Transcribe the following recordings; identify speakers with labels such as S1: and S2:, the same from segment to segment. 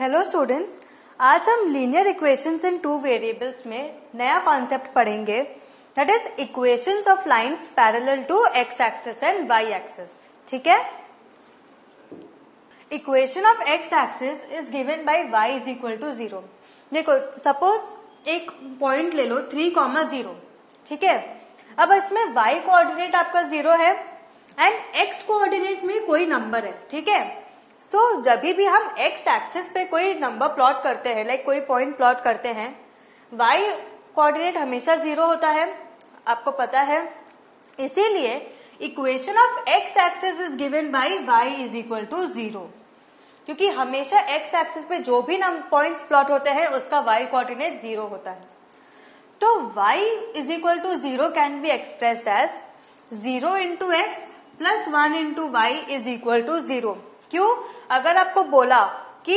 S1: Hello students, आज हम linear equations in two variables में नया कॉन्सेप्ट पढ़ेंगे, that is equations of lines parallel to x axis and y axis. ठीक है, equation of x axis is given by y is equal to 0। देखो, suppose एक point ले लो 3,0। ठीक है, अब इसमें y कोऑर्डिनेट आपका 0 है एंड x कोऑर्डिनेट में कोई नंबर है। ठीक है, सो जब भी हम x एक्सिस पे कोई नंबर प्लॉट करते हैं, लाइक कोई पॉइंट प्लॉट करते हैं, y कोऑर्डिनेट हमेशा 0 होता है, आपको पता है। इसीलिए equation of x axis is given by y is equal to 0, क्योंकि हमेशा x एक्सिस पे जो भी पॉइंट्स प्लॉट होते हैं उसका y कोऑर्डिनेट 0 होता है। तो y is equal to 0 can be expressed as 0 into x plus 1 into y is equal to 0। क्यों? अगर आपको बोला कि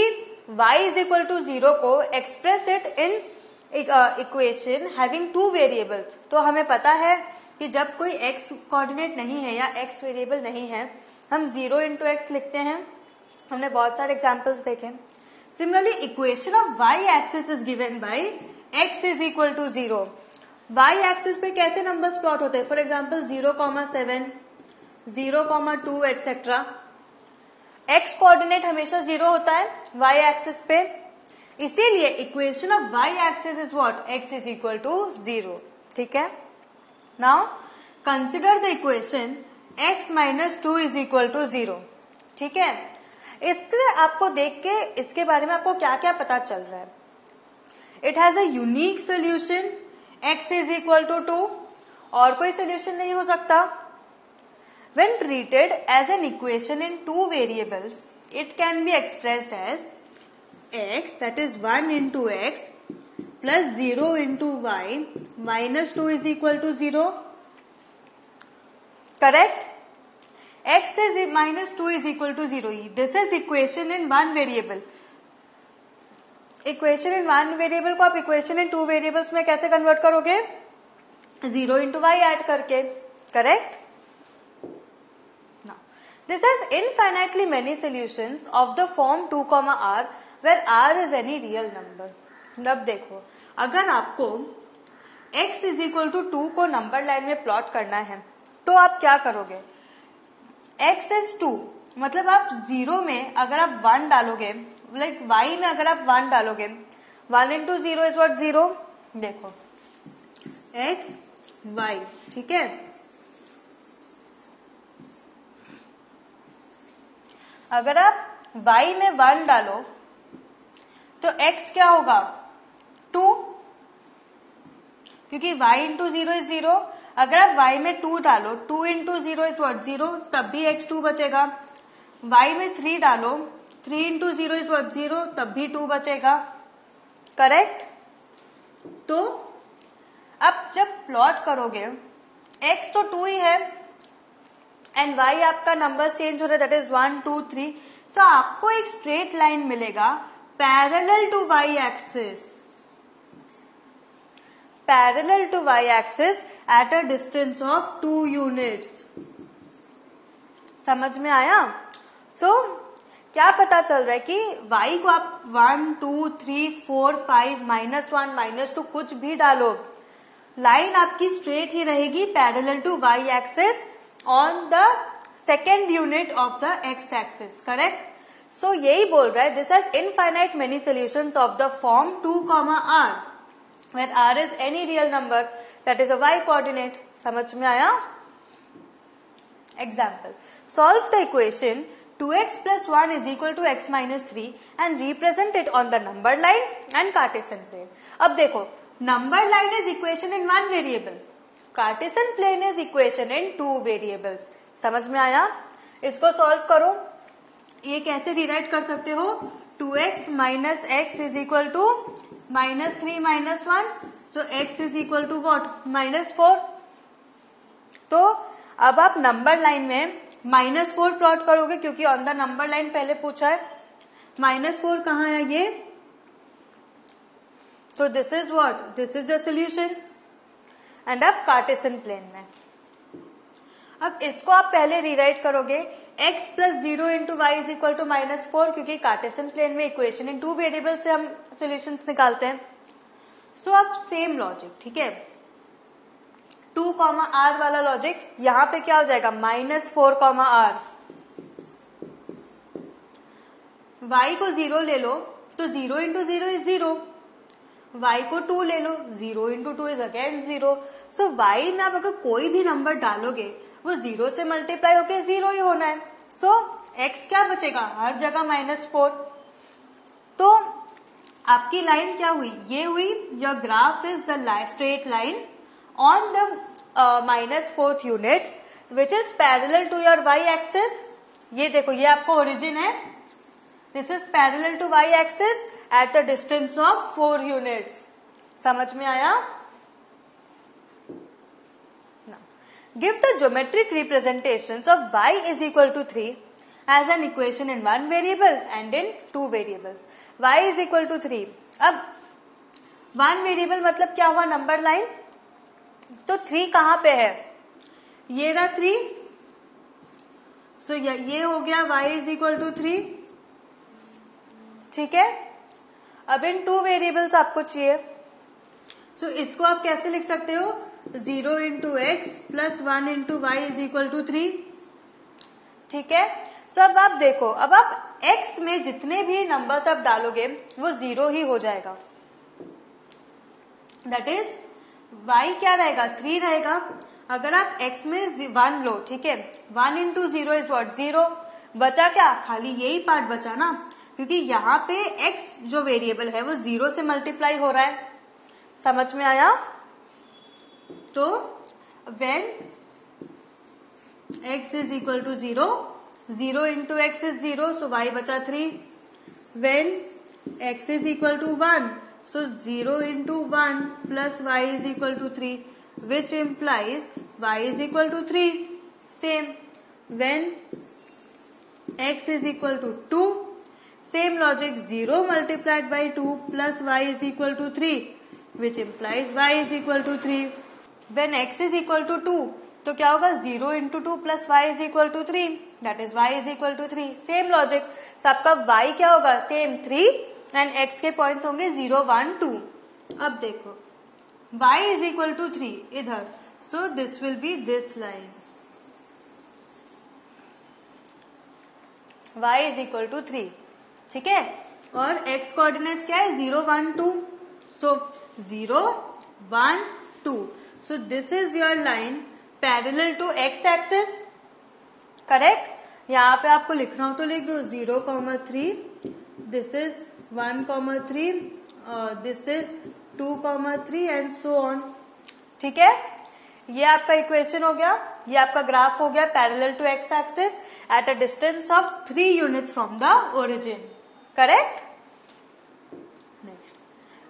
S1: y इज इक्वल टू 0 को express it in equation having two variables, तो हमें पता है कि जब कोई x कोऑर्डिनेट नहीं है या x वेरिएबल नहीं है, हम 0 इंटू एक्स लिखते हैं। हमने बहुत सारे एग्जाम्पल्स देखे। Similarly equation of y axis is given by x is equal to 0। y axis पे कैसे नंबर्स प्लॉट होते हैं? For example 0,7, 0,2 etcetera. x coordinate हमेशा 0 होता है y एक्सिस पे, इसीलिए equation of y axis is what? x is equal to 0। ठीक है, now consider the equation x minus 2 is equal to 0। ठीक है, इसके आपको देख के इसके बारे में आपको क्या क्या पता चल रहा है? It has a unique solution, x is equal to 2, और कोई सोल्यूशन नहीं हो सकता। When treated as an equation in two variables, it can be expressed as x, that is 1 into x plus 0 into y minus 2 is equal to 0. Correct? X is minus 2 is equal to 0. This is equation in one variable. Equation in one variable को आप equation in two variables में कैसे convert करोगे? 0 into y add करके। Correct? This has infinitely many solutions of the form 2, r where r is any real number. अब देखो, अगर आपको x is equal to 2 को नंबर लाइन में प्लॉट करना है तो आप क्या करोगे? x is 2, मतलब आप 0 में अगर आप 1 डालोगे, लाइक y में अगर आप 1 डालोगे, 1 into 0 is what? 0। देखो x y, ठीक है, अगर आप y में 1 डालो तो x क्या होगा? 2, क्योंकि y इंटू 0 इज 0। अगर आप y में 2 डालो, 2 इंटू 0 इज व्हाट? 0, तब भी x 2 बचेगा। y में 3 डालो, 3 इंटू 0 इज व्हाट? 0, तब भी 2 बचेगा। करेक्ट? तो अब जब प्लॉट करोगे, x तो 2 ही है एंड y आपका नंबर चेंज हो रहा है, दैट इज 1, 2, 3। सो आपको एक स्ट्रेट लाइन मिलेगा parallel to y axis, parallel to y axis at a distance of 2 units. समझ में आया? सो क्या पता चल रहा है कि y को आप 1, 2, 3, 4, 5, -1, -2 कुछ भी डालो, लाइन आपकी स्ट्रेट ही रहेगी parallel to y axis on the second unit of the x axis. Correct? So यही बोल रहा है, this has infinite many solutions of the form 2, r where r is any real number, that is a y coordinate. समझ में आया? Example, solve the equation 2x plus 1 is equal to x minus 3 and represent it on the number line and Cartesian plane. अब देखो, number line is equation in one variable, Cartesian plane is equation in 2 variables. समझ में आया? इसको solve करो। ये कैसे rewrite कर सकते हो? 2x minus x is equal to -3 -1, so x is equal to what? -4। तो अब आप नंबर लाइन में -4 प्लॉट करोगे, क्योंकि ऑन द नंबर लाइन पहले पूछा है। -4 कहाँ है ये? तो this is what? This is the solution. And अब कार्टेशियन प्लेन में अब इसको आप पहले रीराइट करोगे x plus 0 into y is equal to -4, क्योंकि कार्टेशियन प्लेन में इक्वेशन इन 2 वेरिएबल से हम सॉल्यूशंस निकालते हैं। सो अब सेम लॉजिक, ठीक है, 2, r वाला लॉजिक यहां पे क्या हो जाएगा, -4, r। y को 0 ले लो तो 0 इंटू 0 इज 0, y को 2 ले लो, 0 into 2 is again 0। So y में आप अगर कोई भी नंबर डालोगे वो 0 से मल्टीप्लाई होके 0 ही होना है। सो x क्या बचेगा, हर जगह -4। तो आपकी लाइन क्या हुई, ये हुई, your graph is the straight line on the -4th unit which is parallel to your y axis. ये देखो, ये आपको ओरिजिन है, this is parallel to y axis at the distance of 4 units. समझ में आया? Give the geometric representations of y is equal to 3 as an equation in 1 variable and in 2 variables. y is equal to 3. अब 1 variable मतलब क्या हुआ, number line. तो 3 कहां पे है, ये रहा 3। सो ये हो गया y is equal to 3, ठीक है। अब इन 2 वेरिएबल्स आपको चाहिए, सो इसको आप कैसे लिख सकते हो, 0 into x plus 1 into y is equal to 3, ठीक है। सो अब आप देखो, अब आप x में जितने भी नंबर्स आप डालोगे वो 0 ही हो जाएगा, दैट इज y क्या रहेगा, 3 रहेगा। अगर आप x में 1 लो, ठीक है, 1 इंटू 0 इज व्हाट, 0। बचा क्या, खाली यही पार्ट बचा ना, क्योंकि यहाँ पे x जो वेरिएबल है वो 0 से मल्टीप्लाई हो रहा है। समझ में आया? तो when x is equal to 0, 0 into x is 0, so y बचा 3। when x is equal to 1, so 0 into 1 plus y is equal to 3, which implies y is equal to 3. Same when x is equal to 2, same logic, 0 multiplied by 2 plus y is equal to 3, which implies y is equal to 3. When x is equal to 2, तो क्या होगा, 0 into 2 plus y is equal to 3, that is y is equal to 3. Same logic, so आपका y क्या होगा, same 3 and x के points होंगे 0, 1, 2. अब देखो y is equal to 3 इधर, so this will be this line, y is equal to 3, ठीक है। और x कोऑर्डिनेट्स क्या है, 0, 1, 2, so 0, 1, 2. So this is your line parallel to x axis, correct? यहाँ पे आपको लिखना हो तो लिख दो 0, 3, this is 1, 3, this is 2, 3 and so on, ठीक है। ये आपका इक्वेशन हो गया, ये आपका ग्राफ हो गया parallel to x axis at a distance of 3 units from the origin, correct.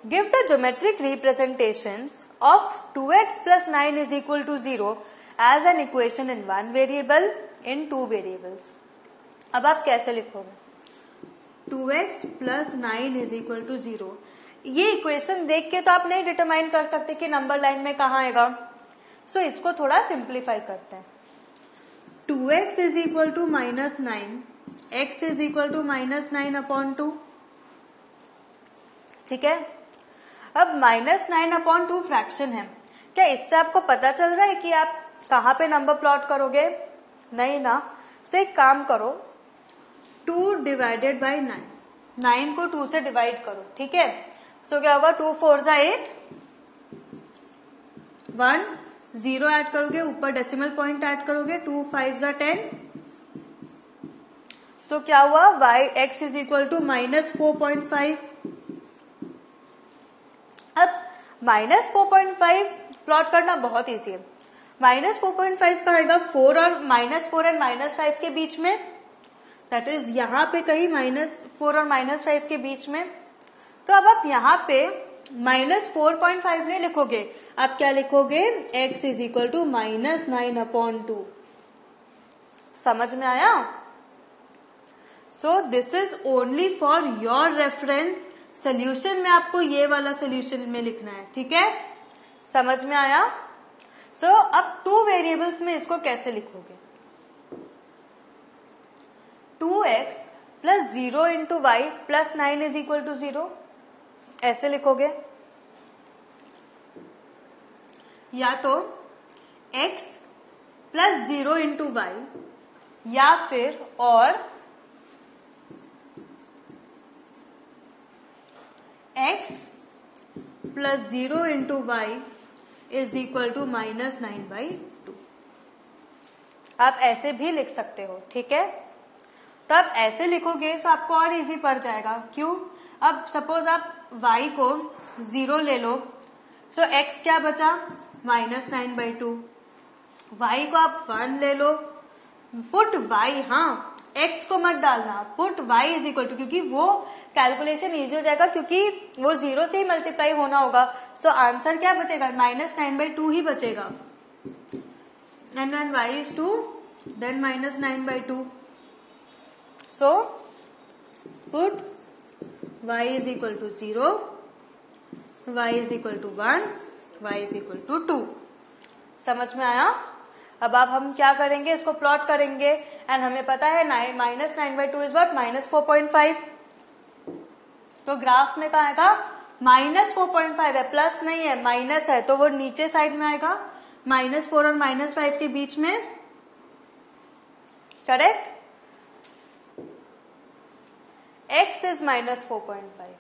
S1: Give the geometric representations of 2x plus 9 is equal to 0 as an equation in 1 variable in 2 variables. अब आप कैसे लिखोगे, 2x plus 9 is equal to 0। ये equation देख के तो आप नहीं डिटरमाइन कर सकते कि नंबर लाइन में कहाँ आएगा, सो इसको थोड़ा सिंप्लीफाई करते हैं। 2x is equal to -9, x is equal to -9/2, ठीक है। अब -9/2 फ्रैक्शन है, क्या इससे आपको पता चल रहा है कि आप कहाँ पे नंबर प्लॉट करोगे, नहीं ना। सो एक काम करो, 2 डिवाइडेड बाई 9, 9 को 2 से डिवाइड करो, ठीक है। सो क्या होगा, 2 4 जा 8, 1 0 ऐड करोगे, ऊपर डेसिमल पॉइंट ऐड करोगे, 2 5 जा 10। सो क्या हुआ, y x is equal to -4.5। अब -4.5 प्लॉट करना बहुत इजी है। -4.5 का आएगा 4 और -4 एंड -5 के बीच में, दैट इज यहाँ पे कहीं -4 और -5 के बीच में। तो अब आप यहाँ पे -4.5 नहीं लिखोगे, आप क्या लिखोगे, x इज इक्वल टू -9/2। समझ में आया? So this is only for your reference, solution में आपको ये वाला सोल्यूशन में लिखना है, ठीक है। समझ में आया? सो अब 2 वेरिएबल्स में इसको कैसे लिखोगे? 2x plus 0 into y plus 9 is equal to 0, ऐसे लिखोगे। या तो x प्लस 0 इंटू वाई या फिर और x plus 0 into y is equal to -9/2। आप ऐसे भी लिख सकते हो, ठीक है। तो आप ऐसे लिखोगे तो आपको और इजी पड़ जाएगा। क्यों? अब सपोज आप y को 0 ले लो, सो x क्या बचा? -9/2। y को आप 1 ले लो, पुट y, हाँ x को मत डालना, put y is equal to, क्योंकि वो कैलकुलेशन इजी हो जाएगा क्योंकि वो 0 से ही मल्टीप्लाई होना होगा। सो आंसर क्या बचेगा? -9/2 ही बचेगा। And when y is 2 then -9/2। So put y is equal to 0, y is equal to 1, y is equal to 2। समझ में आया? अब हम क्या करेंगे? इसको प्लॉट करेंगे एंड हमें पता है -9/2 इज व्हाट? -4.5। तो ग्राफ में कहा आएगा? -4.5 है, प्लस नहीं है, माइनस है, तो वो नीचे साइड में आएगा, -4 और -5 के बीच में। करेक्ट? x is -4.5।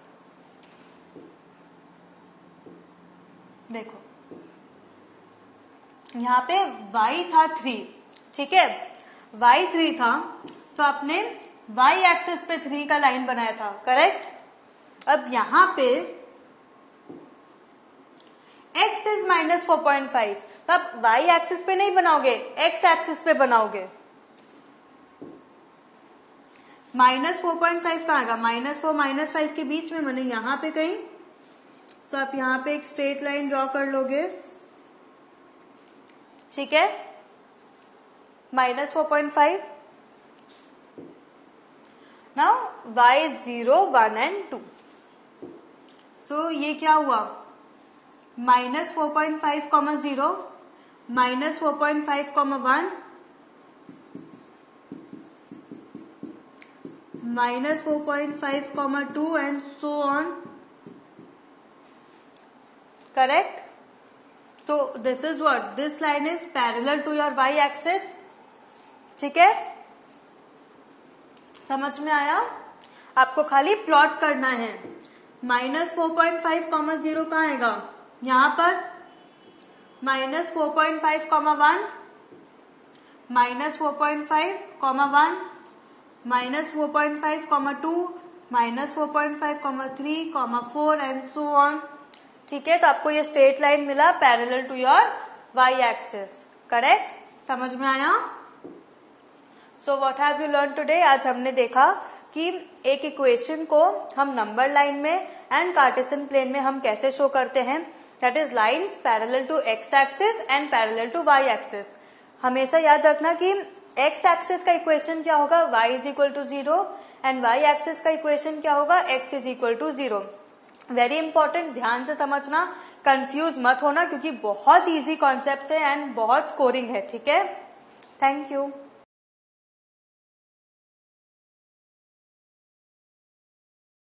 S1: देखो यहाँ पे y था 3, ठीक है, y 3 था तो आपने y एक्सिस पे 3 का लाइन बनाया था, करेक्ट। अब यहाँ पे x इज -4.5, तो आप y एक्सिस पे नहीं बनाओगे, x एक्सिस पे बनाओगे। -4.5 कहाँ आएगा? -4 -5 के बीच में, मैंने यहाँ पे कहीं, तो आप यहाँ पे एक स्ट्रेट लाइन ड्रॉ कर लोगे, ठीक है। -4.5। Now y is 0, 1 and 2। सो ये क्या हुआ? -4.5, 0, -4.5, 1, -4.5, 2 and so on. Correct? So this is what? This line is parallel to your y axis, ठीक है। समझ में आया? आपको खाली प्लॉट करना है। -4.5, 0 कहाँ आएगा? यहाँ पर -4.5, 1, -4.5, 1, -4.5, 2, -4.5, 3, 4 एंड सो ऑन, ठीक है। तो आपको ये स्ट्रेट लाइन मिला parallel to your y axis, correct? समझ में आया? So what have you learn today? आज हमने देखा कि एक इक्वेशन को हम नंबर लाइन में एंड कार्टेशियन प्लेन में हम कैसे शो करते हैं, that is lines parallel to x axis and parallel to y axis. हमेशा याद रखना कि x एक्सिस का इक्वेशन क्या होगा? y is equal to 0 and y axis का इक्वेशन क्या होगा? x is equal to 0। Very important, ध्यान से समझना, कंफ्यूज मत होना क्योंकि बहुत इजी कॉन्सेप्ट है एंड बहुत स्कोरिंग है, ठीक है। Thank you.